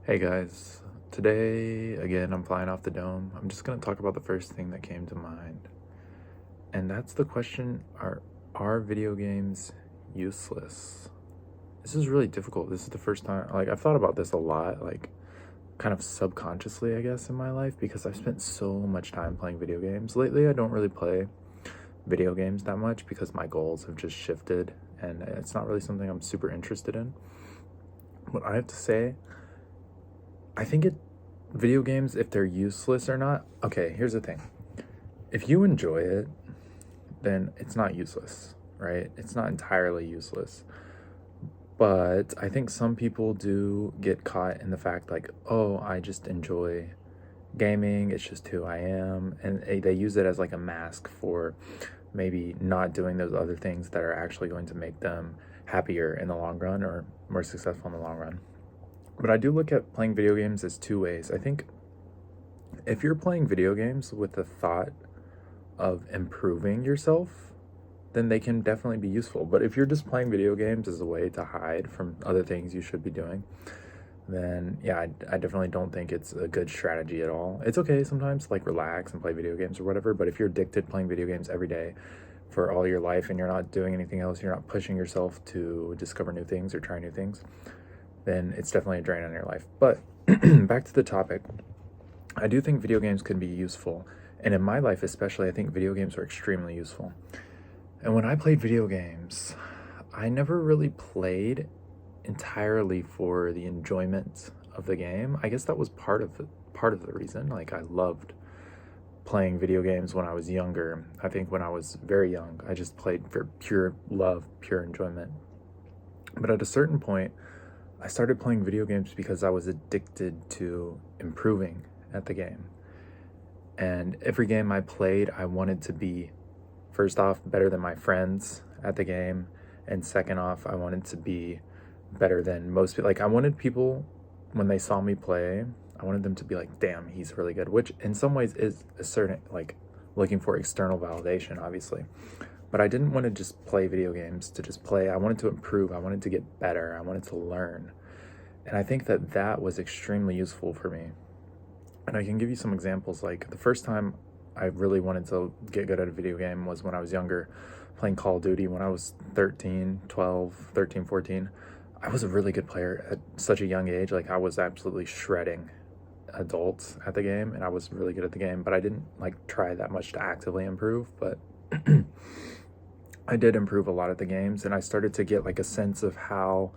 Hey guys, today again I'm flying off the dome. I'm just gonna talk about the first thing that came to mind, and that's the question: Are video games useless? This is really difficult. This is the first time, like, I've thought about this a lot, like, kind of subconsciously, I guess, in my life because I've spent so much time playing video games. Lately, I don't really play video games that much because my goals have just shifted, and it's not really something I'm super interested in. But I have to say, I think video games, if they're useless or not, okay, here's the thing. If you enjoy it, then it's not useless, right? It's not entirely useless. But I think some people do get caught in the fact, like, oh, I just enjoy gaming, it's just who I am. And they use it as like a mask for maybe not doing those other things that are actually going to make them happier in the long run or more successful in the long run. But I do look at playing video games as two ways. I think if you're playing video games with the thought of improving yourself, then they can definitely be useful. But if you're just playing video games as a way to hide from other things you should be doing, then yeah, I definitely don't think it's a good strategy at all. It's okay sometimes to like relax and play video games or whatever, but if you're addicted playing video games every day for all your life and you're not doing anything else, you're not pushing yourself to discover new things or try new things, then it's definitely a drain on your life. But back to the topic, I do think video games can be useful. And in my life, especially, I think video games are extremely useful. And when I played video games, I never really played entirely for the enjoyment of the game. I guess that was part of the reason. Like, I loved playing video games when I was younger. I think when I was very young, I just played for pure love, pure enjoyment. But at a certain point, I started playing video games because I was addicted to improving at the game. And every game I played, I wanted to be, first off, better than my friends at the game. And second off, I wanted to be better than most people. Like, I wanted people, when they saw me play, I wanted them to be like, damn, he's really good, which in some ways is a certain, like, looking for external validation, obviously. But I didn't want to just play video games to just play. I wanted to improve. I wanted to get better. I wanted to learn. And I think that that was extremely useful for me. And I can give you some examples. Like, the first time I really wanted to get good at a video game was when I was younger, playing Call of Duty when I was 13, 12, 13, 14. I was a really good player at such a young age. Like, I was absolutely shredding adults at the game, and I was really good at the game, but I didn't like try that much to actively improve. But I did improve a lot at the games, and I started to get like a sense of how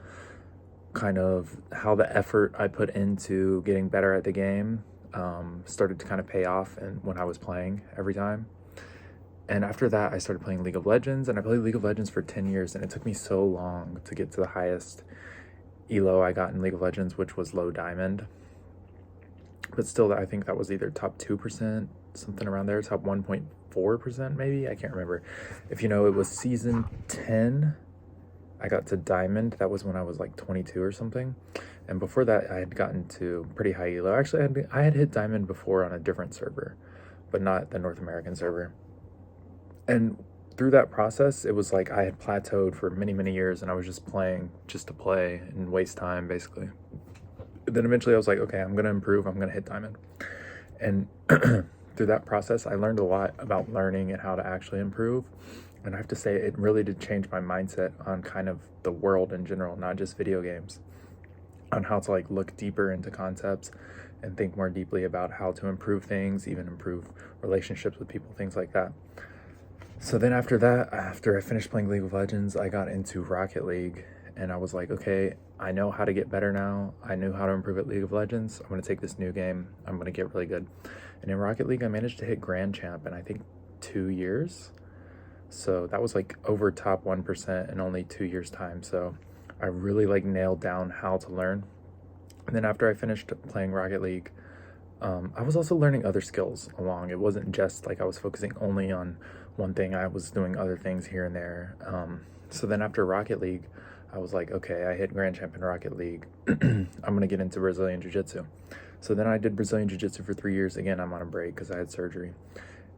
the effort I put into getting better at the game started to kind of pay off and when I was playing every time. And after that, I started playing League of Legends, and I played League of Legends for 10 years, and it took me so long to get to the highest elo I got in League of Legends, which was low diamond. But still, I think that was either top 2%, something around there, top 1.4%, maybe. I can't remember. If you know, it was season 10. I got to diamond. That was when I was like 22 or something. And before that, I had gotten to pretty high elo. Actually, I had hit diamond before on a different server, but not the North American server. And through that process, it was like I had plateaued for many, many years, and I was just playing just to play and waste time, basically. Then eventually I was like, okay, I'm going to improve. I'm going to hit diamond. And through that process, I learned a lot about learning and how to actually improve. And I have to say, it really did change my mindset on kind of the world in general, not just video games, on how to like look deeper into concepts and think more deeply about how to improve things, even improve relationships with people, things like that. So then after that, after I finished playing League of Legends, I got into Rocket League, and I was like, okay, I know how to get better now. I knew how to improve at League of Legends. I'm going to take this new game. I'm going to get really good. And in Rocket League, I managed to hit Grand Champ in, I think, 2 years. So that was like over top 1% in only 2 years' time. So I really like nailed down how to learn. And then after I finished playing Rocket League, I was also learning other skills along. It wasn't just like I was focusing only on one thing. I was doing other things here and there. So then after Rocket League, I was like, okay, I hit Grand Champ in Rocket League. I'm going to get into Brazilian Jiu-Jitsu. So then I did Brazilian Jiu-Jitsu for 3 years. Again, I'm on a break because I had surgery.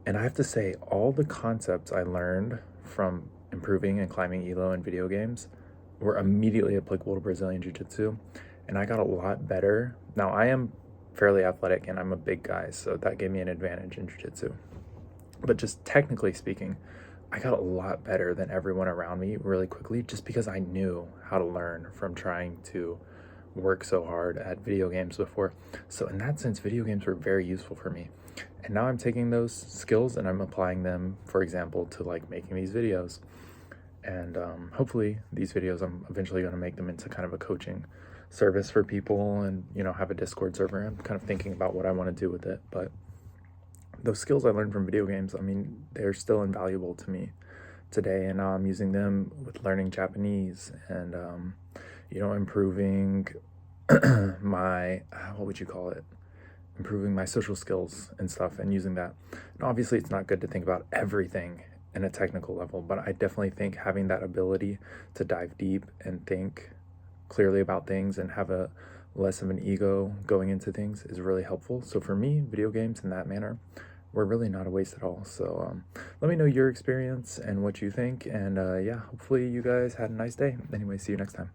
And I have to say, all the concepts I learned from improving and climbing elo in video games were immediately applicable to Brazilian Jiu-Jitsu. and I got a lot better. Now, I am fairly athletic and I'm a big guy, so that gave me an advantage in jiu-jitsu. But just technically speaking, I got a lot better than everyone around me really quickly just because I knew how to learn from trying to work so hard at video games before. So in that sense, video games were very useful for me. And now I'm taking those skills and I'm applying them, for example, to like making these videos. And hopefully these videos, I'm eventually going to make them into kind of a coaching service for people and, you know, have a Discord server. I'm kind of thinking about what I want to do with it. But those skills I learned from video games, I mean, they're still invaluable to me today. And now I'm using them with learning Japanese and, you know, improving my, what would you call it? Improving my social skills and stuff and using that. And obviously it's not good to think about everything in a technical level, but I definitely think having that ability to dive deep and think clearly about things and have a less of an ego going into things is really helpful. So for me, video games in that manner were really not a waste at all. So let me know your experience and what you think. And yeah, hopefully you guys had a nice day. Anyway, see you next time.